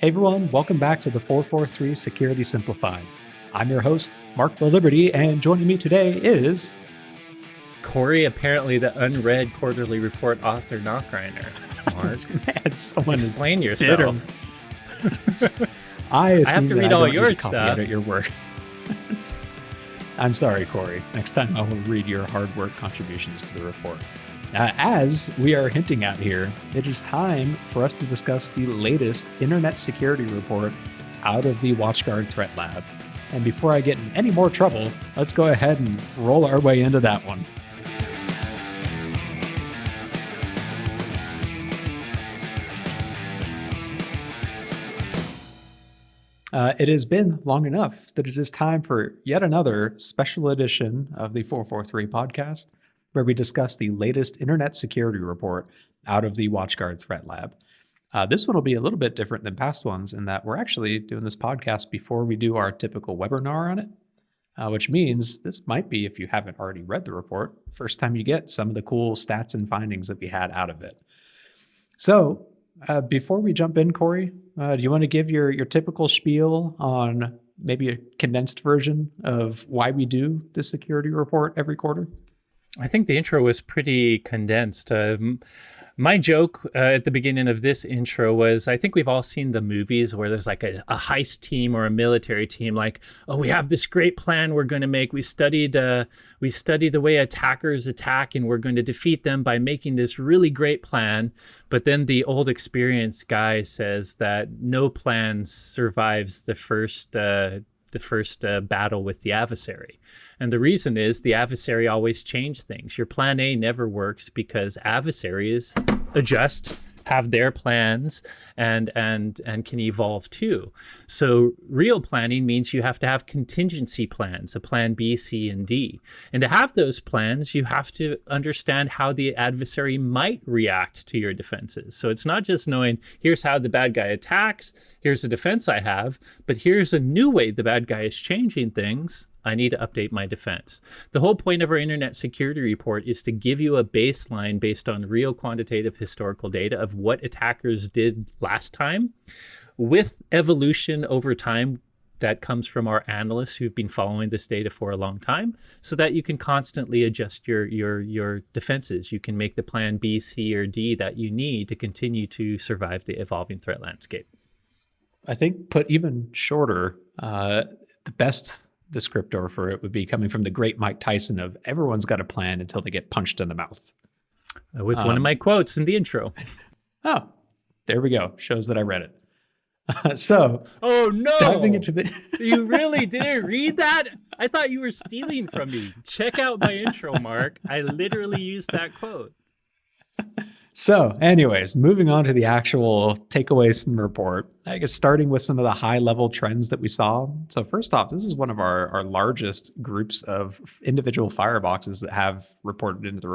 Hey everyone, welcome back to the 443 Security Simplified. I'm your host, Mark the Liberty, and joining me today is... Corey, apparently the unread quarterly report author Knockreiner. Mark, man, someone explain yourself. I have to read all your stuff. At your work. I'm sorry, Corey. Next time I will read your hard work contributions to the report. As we are hinting at here, it is time for us to discuss the latest internet security report out of the WatchGuard threat lab. And before I get in any more trouble, let's go ahead and roll our way into that one. It has been long enough that it is time for yet another special edition of the 443 podcast, where we discuss the latest internet security report out of the WatchGuard threat lab. This one will be a little bit different than past ones in that we're actually doing this podcast before we do our typical webinar on it, which means this might be, if you haven't already read the report, first time you get some of the cool stats and findings that we had out of it. So before we jump in, Corey, do you want to give your typical spiel on maybe a condensed version of why we do this security report every quarter? I think the intro was pretty condensed. My joke at the beginning of this intro was, I think we've all seen the movies where there's like a heist team or a military team, like, oh, we have this great plan we're going to make. We studied the way attackers attack, and we're going to defeat them by making this really great plan. But then the old experienced guy says that no plan survives the first battle with the adversary. And the reason is the adversary always changes things. Your plan A never works because adversaries adjust, have their plans, and can evolve too. So real planning means you have to have contingency plans, a plan B, C, and D. And to have those plans, you have to understand how the adversary might react to your defenses. So it's not just knowing, here's how the bad guy attacks, here's the defense I have, but here's a new way the bad guy is changing things. I need to update my defense. The whole point of our internet security report is to give you a baseline based on real quantitative historical data of what attackers did last time, with evolution over time that comes from our analysts who've been following this data for a long time, so that you can constantly adjust your defenses. You can make the plan B, C, or D that you need to continue to survive the evolving threat landscape. I think put even shorter, the best descriptor for it would be coming from the great Mike Tyson of everyone's got a plan until they get punched in the mouth. That was one of my quotes in the intro. Oh, there we go. Shows that I read it. So, oh no, diving into the you really didn't read that? I thought you were stealing from me. Check out my intro, Mark. I literally used that quote. So anyways, moving on to the actual takeaways from the report, I guess starting with some of the high level trends that we saw. So first off, this is one of our largest groups of individual fireboxes that have reported into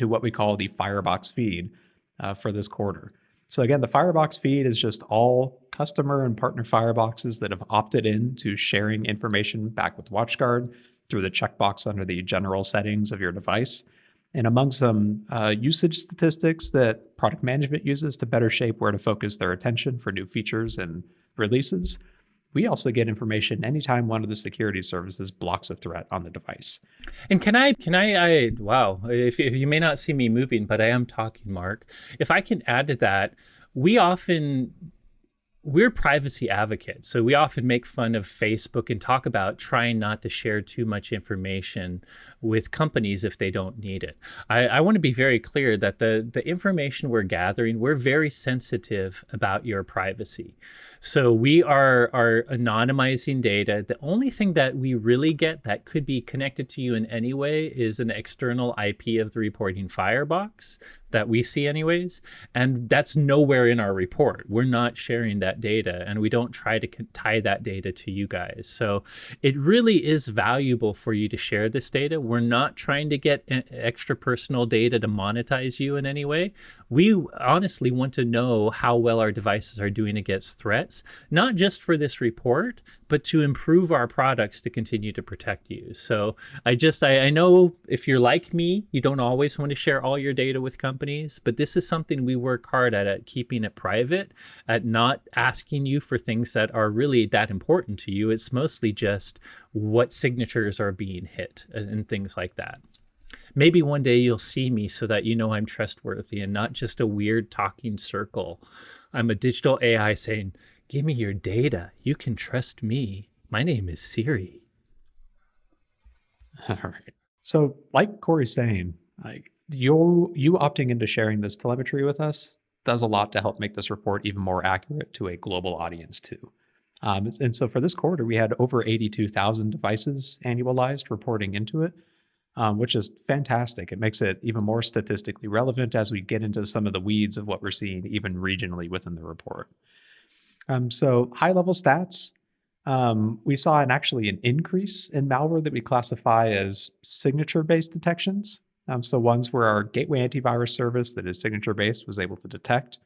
what we call the firebox feed for this quarter. So again, the firebox feed is just all customer and partner fireboxes that have opted in to sharing information back with WatchGuard through the checkbox under the general settings of your device. And among some usage statistics that product management uses to better shape where to focus their attention for new features and releases, we also get information anytime one of the security services blocks a threat on the device. And wow, if you may not see me moving, but I am talking, Mark. If I can add to that, we're privacy advocates. So we often make fun of Facebook and talk about trying not to share too much information with companies if they don't need it. I want to be very clear that the information we're gathering, we're very sensitive about your privacy. So we are anonymizing data. The only thing that we really get that could be connected to you in any way is an external IP of the reporting firebox that we see anyways. And that's nowhere in our report. We're not sharing that data, and we don't try to tie that data to you guys. So it really is valuable for you to share this data. We're not trying to get extra personal data to monetize you in any way. We honestly want to know how well our devices are doing against threats, not just for this report, but to improve our products to continue to protect you. So I know if you're like me, you don't always want to share all your data with companies, but this is something we work hard at keeping it private, at not asking you for things that are really that important to you. It's mostly just what signatures are being hit and things like that. Maybe one day you'll see me so that you know I'm trustworthy and not just a weird talking circle. I'm a digital AI saying, give me your data. You can trust me. My name is Siri. All right. So like Corey's saying, like you opting into sharing this telemetry with us does a lot to help make this report even more accurate to a global audience too. And so for this quarter, we had over 82,000 devices annualized reporting into it, which is fantastic. It makes it even more statistically relevant as we get into some of the weeds of what we're seeing even regionally within the report. So high level stats, we saw actually an increase in malware that we classify as signature-based detections. So ones where our gateway antivirus service that is signature-based was able to detect.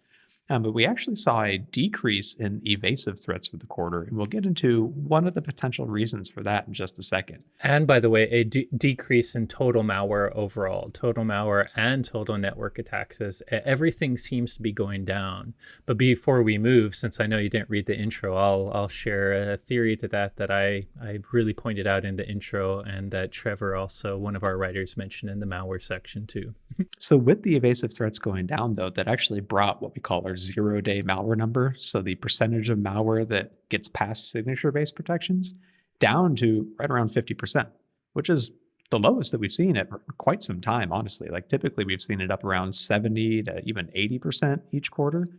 But we actually saw a decrease in evasive threats for the quarter, and we'll get into one of the potential reasons for that in just a second. And by the way, a decrease in total malware overall, total malware and total network attacks, as everything seems to be going down. But before we move, since I know you didn't read the intro, I'll share a theory to that I really pointed out in the intro, and that Trevor, also one of our writers, mentioned in the malware section too. So with the evasive threats going down, though, that actually brought what we call our 0-day malware number, so the percentage of malware that gets past signature-based protections, down to right around 50%, which is the lowest that we've seen it for quite some time, honestly. Like typically we've seen it up around 70 to even 80% each quarter.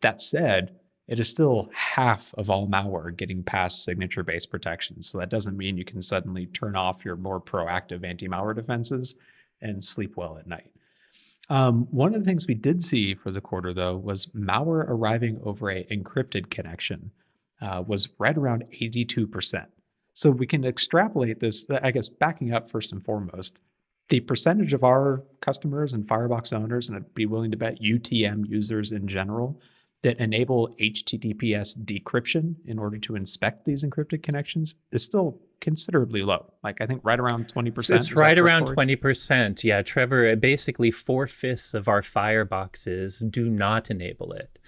That said, it is still half of all malware getting past signature-based protections. So that doesn't mean you can suddenly turn off your more proactive anti-malware defenses and sleep well at night. One of the things we did see for the quarter, though, was malware arriving over a encrypted connection was right around 82%. So we can extrapolate this, I guess, backing up first and foremost, the percentage of our customers and Firebox owners, and I'd be willing to bet UTM users in general, that enable HTTPS decryption in order to inspect these encrypted connections is still considerably low. Like I think right around 20%. It's right around 20%. Yeah, Trevor, basically 4/5 of our Fireboxes do not enable it.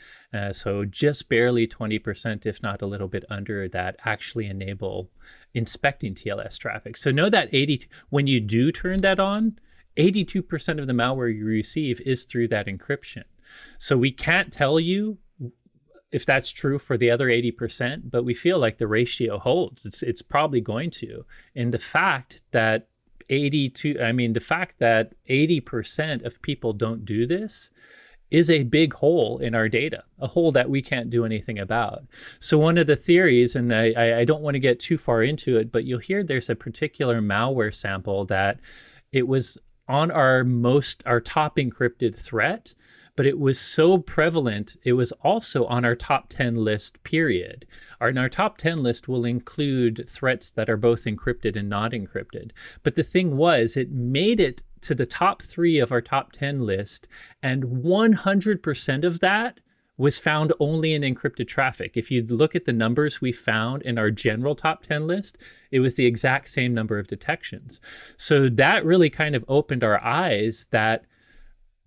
So just barely 20%, if not a little bit under that, actually enable inspecting TLS traffic. So know that when you do turn that on, 82% of the malware you receive is through that encryption. So we can't tell you if that's true for the other 80%, but we feel like the ratio holds. It's probably going to. And the fact that 80% of people don't do this is a big hole in our data, a hole that we can't do anything about. So one of the theories, and I don't want to get too far into it, but you'll hear there's a particular malware sample that it was on our top encrypted threat, but it was so prevalent, it was also on our top 10 list, period. And our top 10 list will include threats that are both encrypted and not encrypted. But the thing was, it made it to the top 3 of our top 10 list, and 100% of that was found only in encrypted traffic. If you look at the numbers we found in our general top 10 list, it was the exact same number of detections. So that really kind of opened our eyes that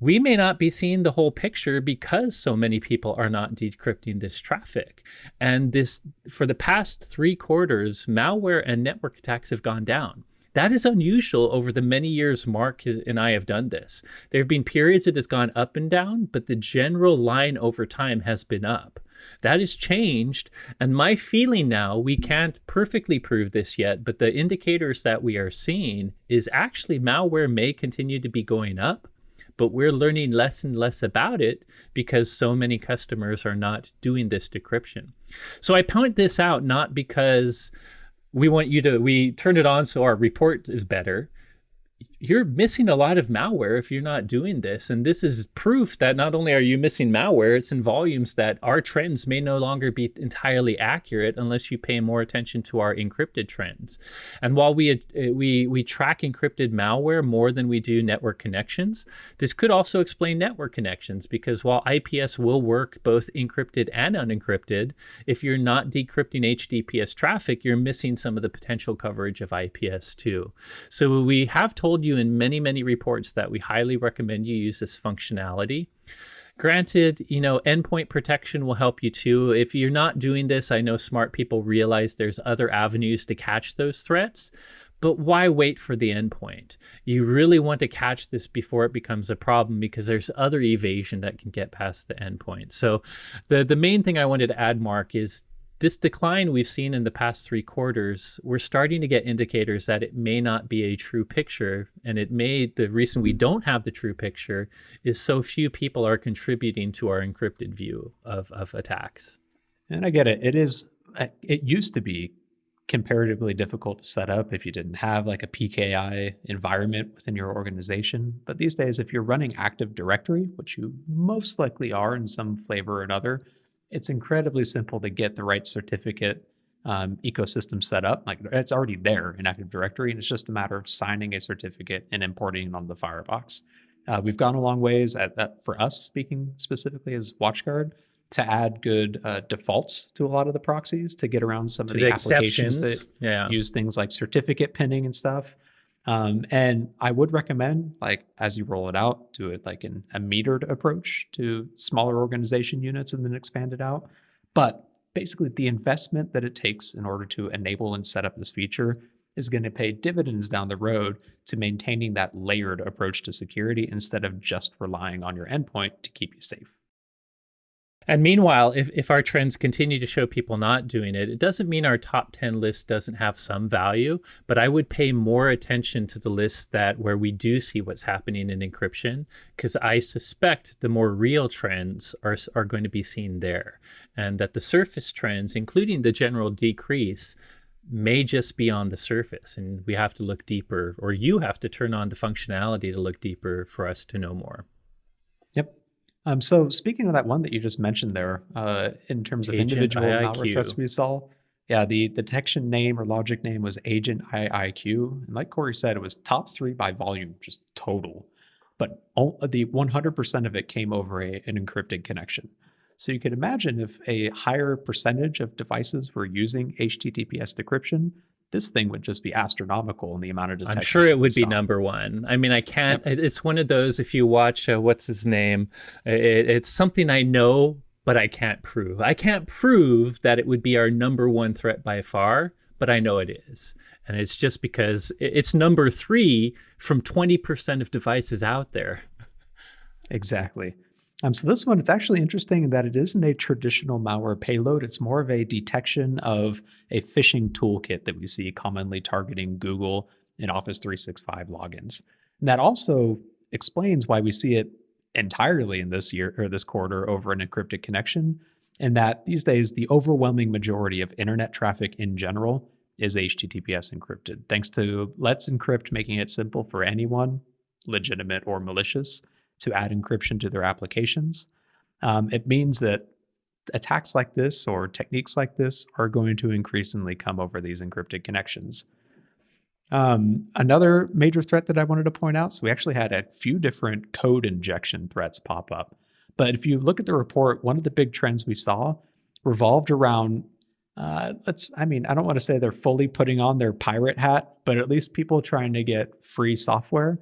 we may not be seeing the whole picture because so many people are not decrypting this traffic. And this, for the past 3 quarters, malware and network attacks have gone down. That is unusual over the many years Mark and I have done this. There have been periods it has gone up and down, but the general line over time has been up. That has changed, and my feeling now, we can't perfectly prove this yet, but the indicators that we are seeing is actually malware may continue to be going up, but we're learning less and less about it because so many customers are not doing this decryption. So I point this out not because we turned it on so our report is better. you're missing a lot of malware if you're not doing this. And this is proof that not only are you missing malware, it's in volumes that our trends may no longer be entirely accurate unless you pay more attention to our encrypted trends. And while we track encrypted malware more than we do network connections, this could also explain network connections, because while IPS will work both encrypted and unencrypted, if you're not decrypting HTTPS traffic, you're missing some of the potential coverage of IPS too. So we have told you in many, many reports that we highly recommend you use this functionality. Granted, endpoint protection will help you too. If you're not doing this, I know smart people realize there's other avenues to catch those threats, but why wait for the endpoint? You really want to catch this before it becomes a problem, because there's other evasion that can get past the endpoint. So the main thing I wanted to add, Mark, is this decline we've seen in the past 3 quarters, we're starting to get indicators that it may not be a true picture. And the reason we don't have the true picture is so few people are contributing to our encrypted view of attacks. And I get it. It used to be comparatively difficult to set up if you didn't have like a PKI environment within your organization. But these days, if you're running Active Directory, which you most likely are in some flavor or another, it's incredibly simple to get the right certificate ecosystem set up. Like, it's already there in Active Directory, and it's just a matter of signing a certificate and importing it on the Firebox. We've gone a long ways for us, speaking specifically as WatchGuard, to add good defaults to a lot of the proxies to get around some of the applications that use things like certificate pinning and stuff. And I would recommend, like, as you roll it out, do it like in a metered approach to smaller organization units and then expand it out. But basically, the investment that it takes in order to enable and set up this feature is going to pay dividends down the road to maintaining that layered approach to security instead of just relying on your endpoint to keep you safe. And meanwhile, if our trends continue to show people not doing it, it doesn't mean our top 10 list doesn't have some value, but I would pay more attention to the lists where we do see what's happening in encryption, because I suspect the more real trends are going to be seen there, and that the surface trends, including the general decrease, may just be on the surface, and we have to look deeper, or you have to turn on the functionality to look deeper for us to know more. Yep. So speaking of that one that you just mentioned there, in terms of individual malware threats we saw, the detection name or logic name was Agent IIQ. And like Corey said, it was top 3 by volume, just total. But the 100% of it came over an encrypted connection. So you could imagine if a higher percentage of devices were using HTTPS decryption, this thing would just be astronomical in the amount of detection. I'm sure it would be number 1. I mean, I can't, It's one of those, if you watch, what's his name? It's something I know, but I can't prove. I can't prove that it would be our number 1 threat by far, but I know it is. And it's just because it's number 3 from 20% of devices out there. Exactly. So this one, it's actually interesting that it isn't a traditional malware payload. It's more of a detection of a phishing toolkit that we see commonly targeting Google and Office 365 logins. And that also explains why we see it entirely in this year or this quarter over an encrypted connection. And that these days, the overwhelming majority of internet traffic in general is HTTPS encrypted, thanks to Let's Encrypt making it simple for anyone, legitimate or malicious, to add encryption to their applications. It means that attacks like this or techniques like this are going to increasingly come over these encrypted connections. Another major threat that I wanted to point out, so we actually had a few different code injection threats pop up. But if you look at the report, one of the big trends we saw revolved around, I don't want to say they're fully putting on their pirate hat, but at least people trying to get free software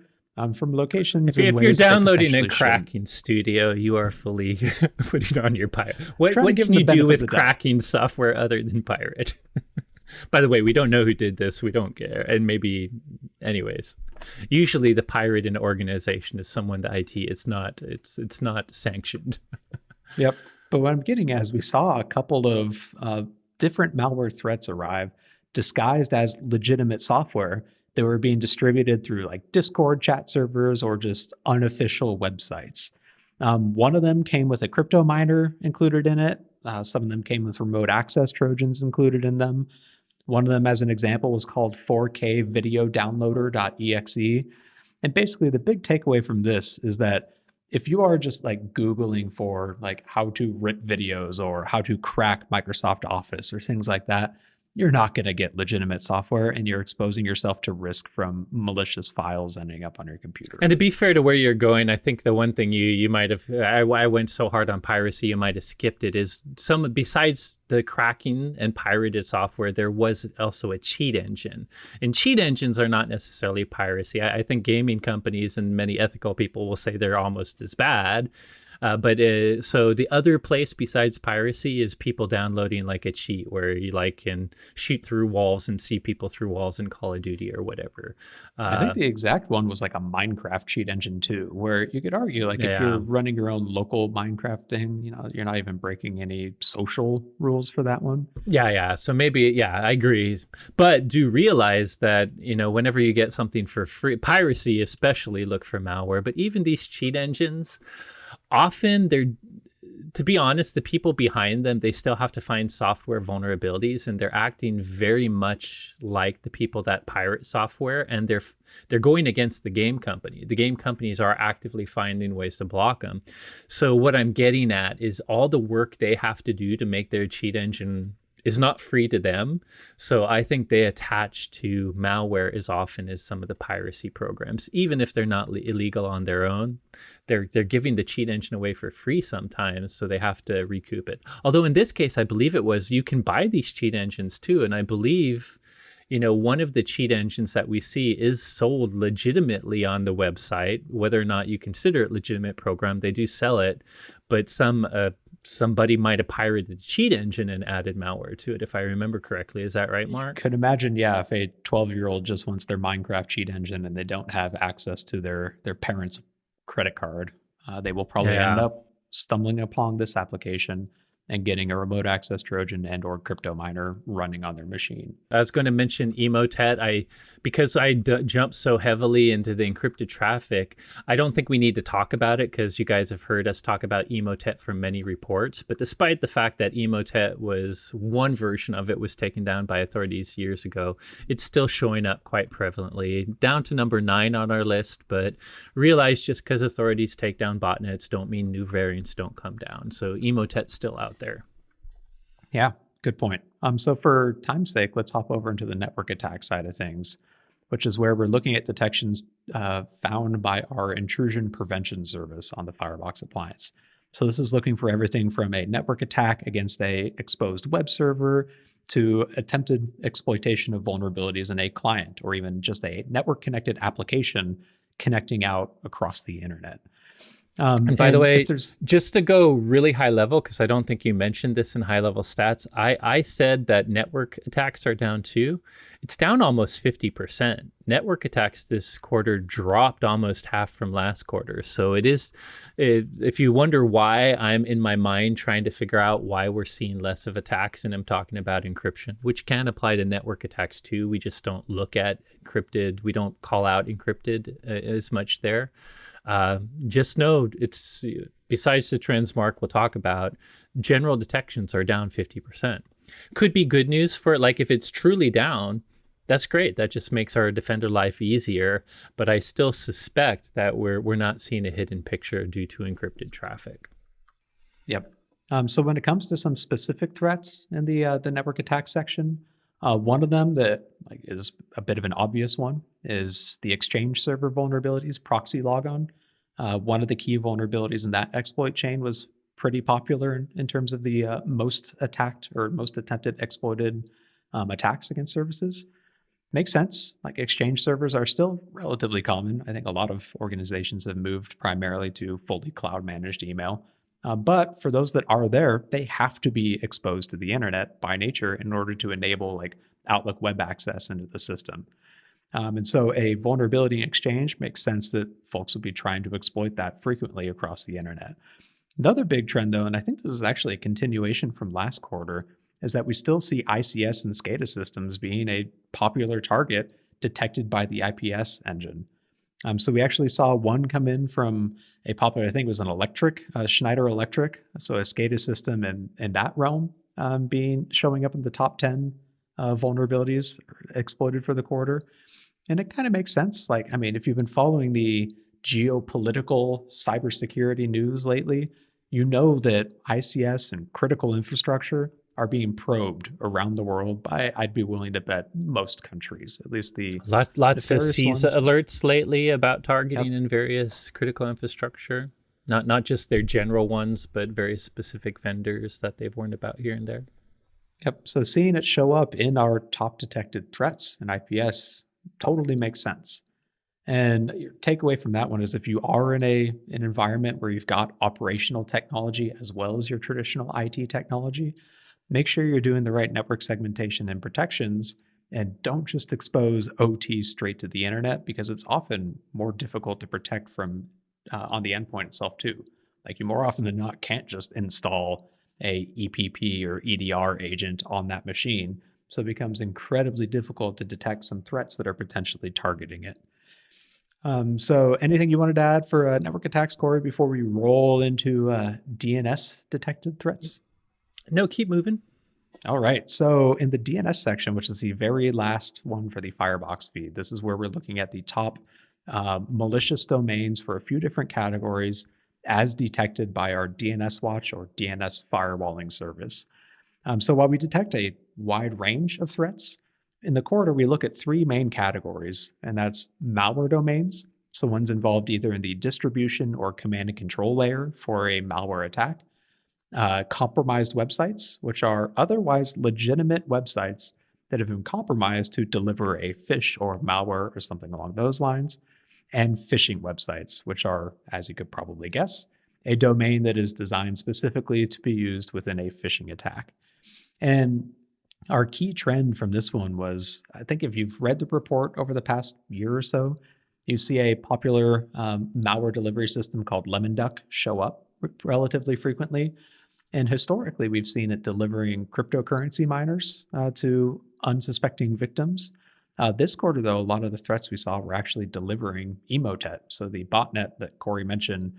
from locations. If you're downloading a cracking studio, you are fully putting on your pirate. What can you do with cracking software other than pirate? By the way, we don't know who did this. We don't care. And maybe, anyways, usually the pirate in an organization is someone the IT. It's not sanctioned. Yep. But what I'm getting at is we saw a couple of different malware threats arrive disguised as legitimate software that were being distributed through like Discord chat servers or just unofficial websites. One of them came with a crypto miner included in it. Some of them came with remote access Trojans included in them. One of them, as an example, was called 4K video downloader.exe. And basically, the big takeaway from this is that if you are just like Googling for like how to rip videos or how to crack Microsoft Office or things like that, you're not going to get legitimate software, and you're exposing yourself to risk from malicious files ending up on your computer. And to be fair to where you're going, I think the one thing you might have, I went so hard on piracy, you might have skipped it, is some, besides the cracking and pirated software, there was also a cheat engine. And cheat engines are not necessarily piracy. I think gaming companies and many ethical people will say they're almost as bad. So the other place besides piracy is people downloading like a cheat where you like can shoot through walls and see people through walls in Call of Duty or whatever. I think the exact one was like a Minecraft cheat engine too, where you could argue like if you're running your own local Minecraft thing, you're not even breaking any social rules for that one. Yeah. So maybe, I agree. But do realize that, whenever you get something for free, piracy especially, look for malware. But even these cheat engines, often to be honest, the people behind them, they still have to find software vulnerabilities, and they're acting very much like the people that pirate software, and they're going against the game company. The game companies are actively finding ways to block them. So what I'm getting at is all the work they have to do to make their cheat engine is not free to them. So I think they attach to malware as often as some of the piracy programs, even if they're not illegal on their own. They're giving the cheat engine away for free sometimes, so they have to recoup it. Although in this case, I believe it was you can buy these cheat engines too, and I believe one of the cheat engines that we see is sold legitimately on the website. Whether or not you consider it legitimate program, they do sell it, but somebody might have pirated the cheat engine and added malware to it, if I remember correctly. Is that right, Mark? Could imagine, if a 12-year-old just wants their Minecraft cheat engine and they don't have access to their parents' credit card, they will probably end up stumbling upon this application and getting a remote access Trojan and or crypto miner running on their machine. I was going to mention Emotet. Because I jumped so heavily into the encrypted traffic, I don't think we need to talk about it because you guys have heard us talk about Emotet from many reports. But despite the fact that Emotet was one version of it was taken down by authorities years ago, it's still showing up quite prevalently, down to number 9 on our list. But realize just because authorities take down botnets don't mean new variants don't come down. So Emotet's still out there. Yeah, good point. So for time's sake, let's hop over into the network attack side of things, which is where we're looking at detections found by our intrusion prevention service on the Firebox appliance. So this is looking for everything from a network attack against a exposed web server to attempted exploitation of vulnerabilities in a client, or even just a network connected application connecting out across the internet. And by the way, just to go really high level, because I don't think you mentioned this in high level stats, I said that network attacks are down too. It's down almost 50%. Network attacks this quarter dropped almost half from last quarter. So if you wonder why I'm in my mind trying to figure out why we're seeing less of attacks, and I'm talking about encryption, which can apply to network attacks too. We just don't look at encrypted. We don't call out encrypted as much there. Just know it's, besides the trends Mark will talk about, general detections are down 50%. Could be good news for, like, if it's truly down, that's great. That just makes our defender life easier. But I still suspect that we're not seeing a hidden picture due to encrypted traffic. Yep. So when it comes to some specific threats in the network attack section, one of them that is a bit of an obvious one is the Exchange server vulnerabilities, proxy logon. One of the key vulnerabilities in that exploit chain was pretty popular in terms of the most attacked or most attempted exploited attacks against services. Makes sense. Exchange servers are still relatively common. I think a lot of organizations have moved primarily to fully cloud managed email. But for those that are there, they have to be exposed to the internet by nature in order to enable Outlook web access into the system. And so a vulnerability in Exchange makes sense that folks will be trying to exploit that frequently across the internet. The other big trend, though, and I think this is actually a continuation from last quarter, is that we still see ICS and SCADA systems being a popular target detected by the IPS engine. So we actually saw one come in from a popular, I think it was an Schneider Electric, so a SCADA system in that realm showing up in the top 10 vulnerabilities exploited for the quarter. And it kind of makes sense. Like, I mean, if you've been following the geopolitical cybersecurity news lately, you know that ICS and critical infrastructure are being probed around the world by, I'd be willing to bet, most countries, at least the Lots of nefarious CISA ones. alerts lately about Yep. targeting in various critical infrastructure. Not just their general ones, but very specific vendors that they've warned about here and there. Yep. So seeing it show up in our top detected threats in IPS totally makes sense. And your takeaway from that one is if you are in an environment where you've got operational technology as well as your traditional IT technology, make sure you're doing the right network segmentation and protections and don't just expose OT straight to the internet because it's often more difficult to protect from on the endpoint itself too. Like you more often than not can't just install a EPP or EDR agent on that machine. So it becomes incredibly difficult to detect some threats that are potentially targeting it. So anything you wanted to add for network attacks, Corey, before we roll into DNS detected threats? No, keep moving. All right. So in the DNS section, which is the very last one for the Firebox feed, this is where we're looking at the top malicious domains for a few different categories as detected by our DNS Watch or DNS firewalling service. So while we detect a wide range of threats, in the quarter, we look at three main categories, and that's malware domains. So ones involved either in the distribution or command and control layer for a malware attack, compromised websites, which are otherwise legitimate websites that have been compromised to deliver a phish or malware or something along those lines, and phishing websites, which are, as you could probably guess, a domain that is designed specifically to be used within a phishing attack. And our key trend from this one was, I think if you've read the report over the past year or so, you see a popular malware delivery system called Lemon Duck show up relatively frequently. And historically, we've seen it delivering cryptocurrency miners to unsuspecting victims. This quarter, though, a lot of the threats we saw were actually delivering Emotet. So the botnet that Corey mentioned,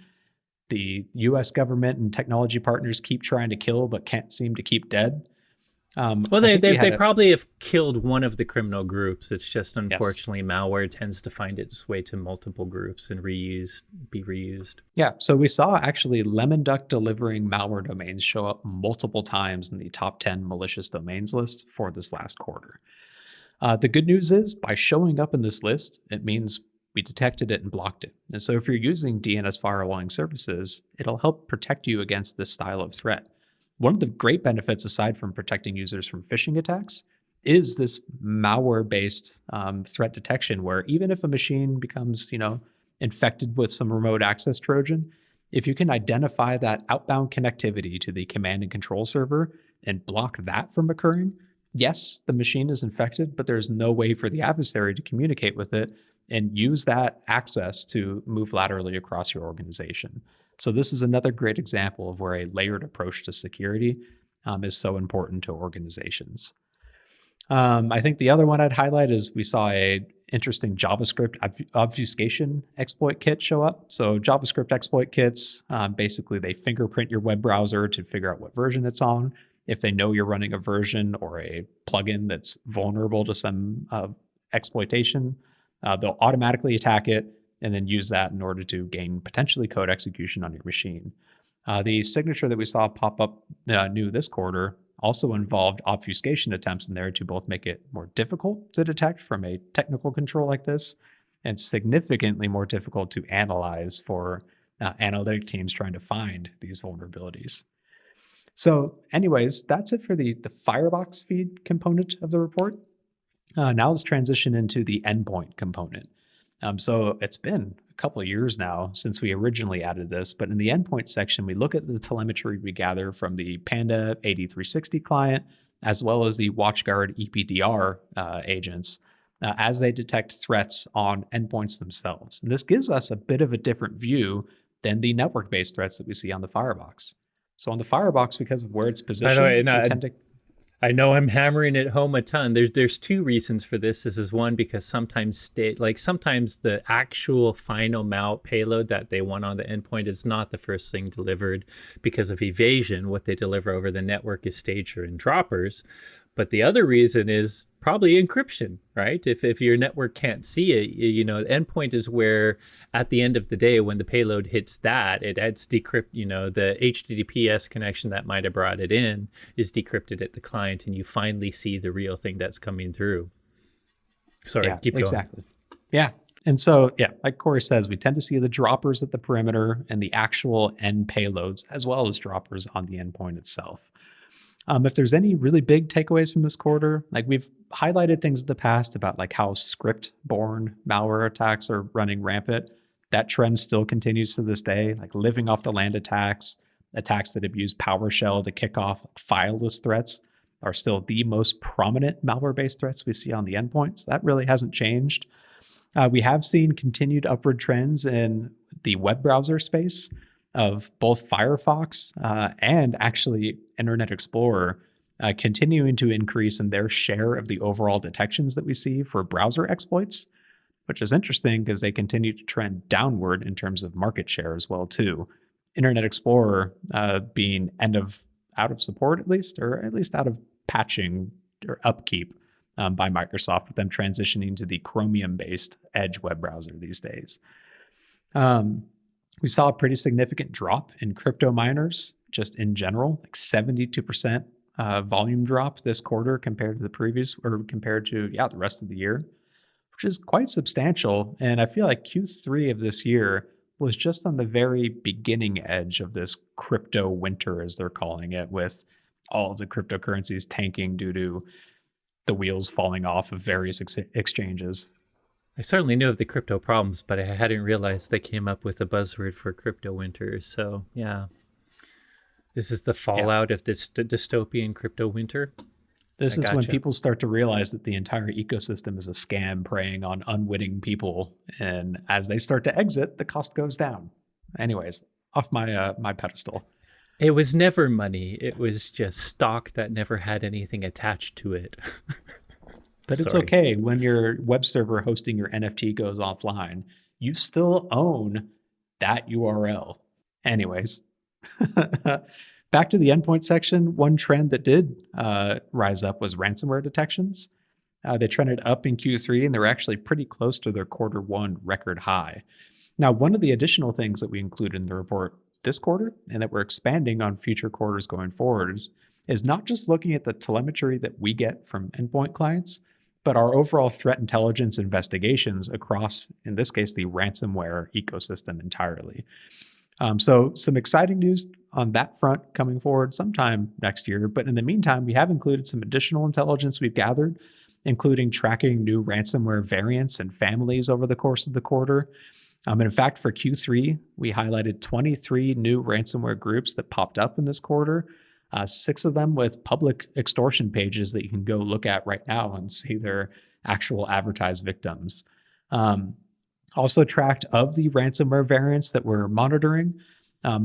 the US government and technology partners keep trying to kill but can't seem to keep dead. Well, they probably have killed one of the criminal groups. It's just unfortunately Yes. malware tends to find its way to multiple groups and be reused. Yeah, so we saw actually Lemon Duck delivering malware domains show up multiple times in the top 10 malicious domains list for this last quarter. The good news is by showing up in this list, it means we detected it and blocked it. And so if you're using DNS firewalling services, it'll help protect you against this style of threat. One of the great benefits, aside from protecting users from phishing attacks, is this malware-based threat detection, where even if a machine becomes, infected with some remote access Trojan, if you can identify that outbound connectivity to the command and control server and block that from occurring, yes, the machine is infected, but there's no way for the adversary to communicate with it and use that access to move laterally across your organization. So this is another great example of where a layered approach to security is so important to organizations. I think the other one I'd highlight is we saw a interesting JavaScript obfuscation exploit kit show up. So JavaScript exploit kits, basically they fingerprint your web browser to figure out what version it's on. If they know you're running a version or a plugin that's vulnerable to some exploitation, they'll automatically attack it and then use that in order to gain potentially code execution on your machine. The signature that we saw pop up new this quarter also involved obfuscation attempts in there to both make it more difficult to detect from a technical control like this and significantly more difficult to analyze for analytic teams trying to find these vulnerabilities. So anyways, that's it for the Firebox feed component of the report. Now let's transition into the endpoint component. So it's been a couple of years now since we originally added this, but in the endpoint section, we look at the telemetry we gather from the Panda 8360 client, as well as the WatchGuard EPDR agents as they detect threats on endpoints themselves. And this gives us a bit of a different view than the network-based threats that we see on the Firebox. So on the Firebox, because of where it's positioned, By the way, we tend to... I know I'm hammering it home a ton. There's two reasons for this. This is one, because sometimes sometimes the actual final malware payload that they want on the endpoint is not the first thing delivered because of evasion. What they deliver over the network is stager and droppers. But the other reason is probably encryption, right? If your network can't see it, endpoint is where at the end of the day, when the payload hits that, it's decrypt, the HTTPS connection that might have brought it in is decrypted at the client, and you finally see the real thing that's coming through. Sorry, keep going. Exactly. Yeah. And so, like Corey says, we tend to see the droppers at the perimeter and the actual end payloads, as well as droppers on the endpoint itself. If there's any really big takeaways from this quarter, like we've highlighted things in the past about like how script-borne malware attacks are running rampant. That trend still continues to this day, like living off the land attacks that abuse PowerShell to kick off fileless threats are still the most prominent malware-based threats we see on the endpoints. That really hasn't changed. We have seen continued upward trends in the web browser space of both Firefox and actually Internet Explorer continuing to increase in their share of the overall detections that we see for browser exploits, which is interesting because they continue to trend downward in terms of market share as well too. Internet Explorer being out of support at least, or at least out of patching or upkeep by Microsoft, with them transitioning to the Chromium-based Edge web browser these days. We saw a pretty significant drop in crypto miners just in general, like 72% volume drop this quarter compared to the previous, or compared to the rest of the year, which is quite substantial. And I feel like Q3 of this year was just on the very beginning edge of this crypto winter, as they're calling it, with all of the cryptocurrencies tanking due to the wheels falling off of various exchanges. I certainly knew of the crypto problems, but I hadn't realized they came up with a buzzword for crypto winter. So yeah, this is the fallout of this dystopian crypto winter. This is when people start to realize that the entire ecosystem is a scam preying on unwitting people. And as they start to exit, the cost goes down. Anyways, off my my pedestal. It was never money. It was just stock that never had anything attached to it. But it's okay. When your web server hosting your NFT goes offline, you still own that URL. Anyways, back to the endpoint section. One trend that did rise up was ransomware detections. They trended up in Q3, and they're actually pretty close to their Q1 record high. Now, one of the additional things that we included in the report this quarter, and that we're expanding on future quarters going forward, is not just looking at the telemetry that we get from endpoint clients, but our overall threat intelligence investigations across, in this case, the ransomware ecosystem entirely. So some exciting news on that front coming forward sometime next year. But in the meantime, we have included some additional intelligence we've gathered, including tracking new ransomware variants and families over the course of the quarter. And in fact, for Q3, we highlighted 23 new ransomware groups that popped up in this quarter. 6 of them with public extortion pages that you can go look at right now and see their actual advertised victims. Also tracked of the ransomware variants that we're monitoring,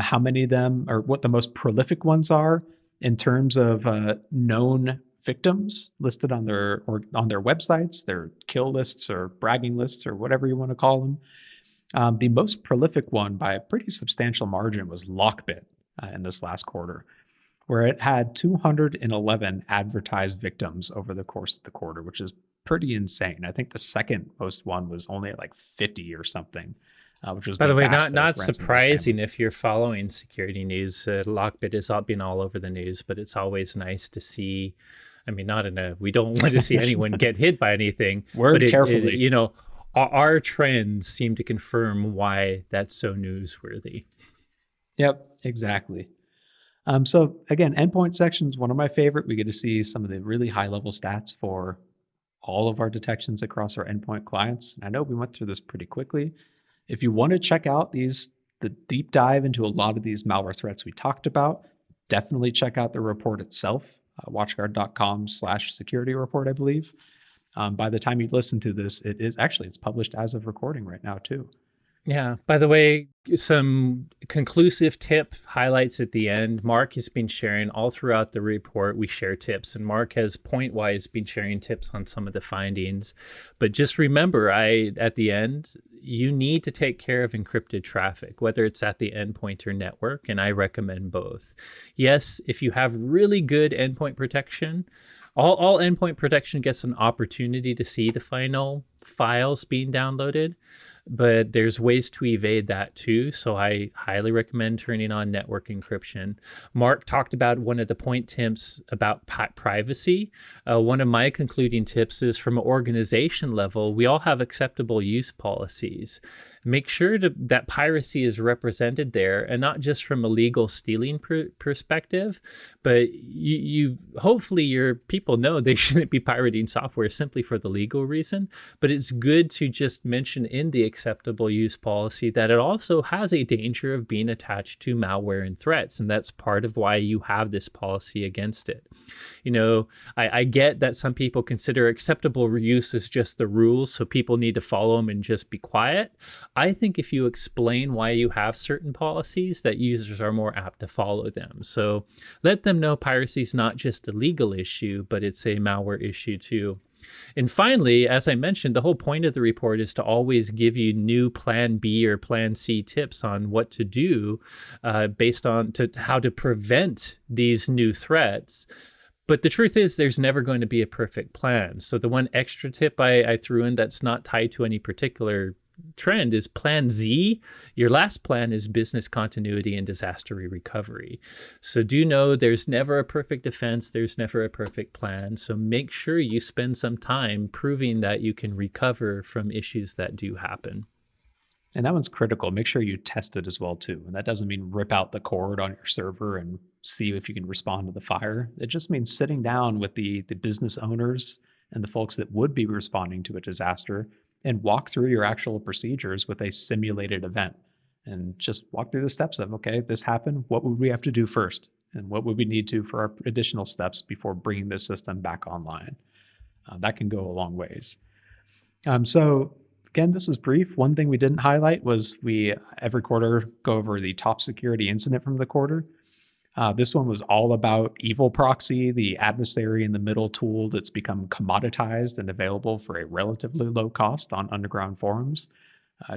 how many of them, or what the most prolific ones are in terms of known victims listed on their websites, their kill lists or bragging lists or whatever you want to call them. The most prolific one by a pretty substantial margin was Lockbit in this last quarter, where it had 211 advertised victims over the course of the quarter, which is pretty insane. I think the second most one was only at like 50 or something, which was, by the way, not surprising if you're following security news. Lockbit has been all over the news, but it's always nice to see. I mean, we don't want to see anyone get hit by anything. Word carefully. Our trends seem to confirm why that's so newsworthy. Yep, exactly. So again, endpoint section is one of my favorite. We get to see some of the really high level stats for all of our detections across our endpoint clients. I know we went through this pretty quickly. If you want to check out the deep dive into a lot of these malware threats we talked about, definitely check out the report itself, watchguard.com/security report, I believe. By the time you listen to this, it's published as of recording right now too. Yeah. By the way, some conclusive tip highlights at the end. Mark has been sharing all throughout the report. We share tips, and Mark has point-wise been sharing tips on some of the findings. But just remember, at the end, you need to take care of encrypted traffic, whether it's at the endpoint or network, and I recommend both. Yes, if you have really good endpoint protection, All endpoint protection gets an opportunity to see the final files being downloaded, but there's ways to evade that too. So I highly recommend turning on network encryption. Mark talked about one of the point tips about privacy. One of my concluding tips is from an organization level, we all have acceptable use policies. Make sure that piracy is represented there, and not just from a legal stealing perspective, but you hopefully your people know they shouldn't be pirating software simply for the legal reason. But it's good to just mention in the acceptable use policy that it also has a danger of being attached to malware and threats, and that's part of why you have this policy against it. I get that some people consider acceptable use as just the rules, so people need to follow them and just be quiet. I think if you explain why you have certain policies, that users are more apt to follow them. So let them know piracy is not just a legal issue, but it's a malware issue too. And finally, as I mentioned, the whole point of the report is to always give you new plan B or plan C tips on what to do based on how to prevent these new threats. But the truth is there's never going to be a perfect plan. So the one extra tip I threw in that's not tied to any particular trend is plan Z. Your last plan is business continuity and disaster recovery. So do know there's never a perfect defense. There's never a perfect plan. So make sure you spend some time proving that you can recover from issues that do happen. And that one's critical. Make sure you test it as well too. And that doesn't mean rip out the cord on your server and see if you can respond to the fire. It just means sitting down with the business owners and the folks that would be responding to a disaster and walk through your actual procedures with a simulated event, and just walk through the steps of, okay, this happened. What would we have to do first? And what would we need to for our additional steps before bringing this system back online? That can go a long ways. So again, this was brief. One thing we didn't highlight was we every quarter go over the top security incident from the quarter. This one was all about Evil Proxy, the adversary in the middle tool that's become commoditized and available for a relatively low cost on underground forums.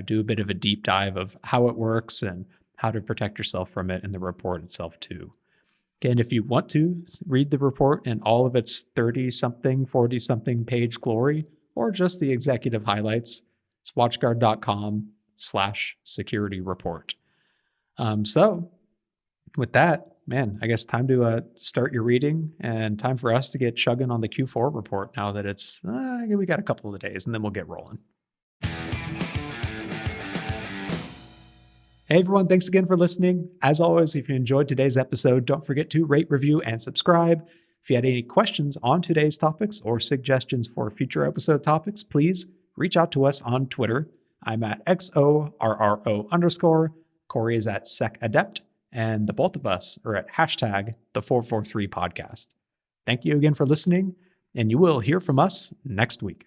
Do a bit of a deep dive of how it works and how to protect yourself from it in the report itself too. Again, if you want to read the report in all of its 30-something, 40-something page glory, or just the executive highlights, it's watchguard.com/security report. So with that, man, I guess time to start your reading and time for us to get chugging on the Q4 report now that it's, we got a couple of days and then we'll get rolling. Hey everyone, thanks again for listening. As always, if you enjoyed today's episode, don't forget to rate, review, and subscribe. If you had any questions on today's topics or suggestions for future episode topics, please reach out to us on Twitter. I'm at XORRO_. Corey is at SecAdept. And the both of us are at #the443podcast. Thank you again for listening, and you will hear from us next week.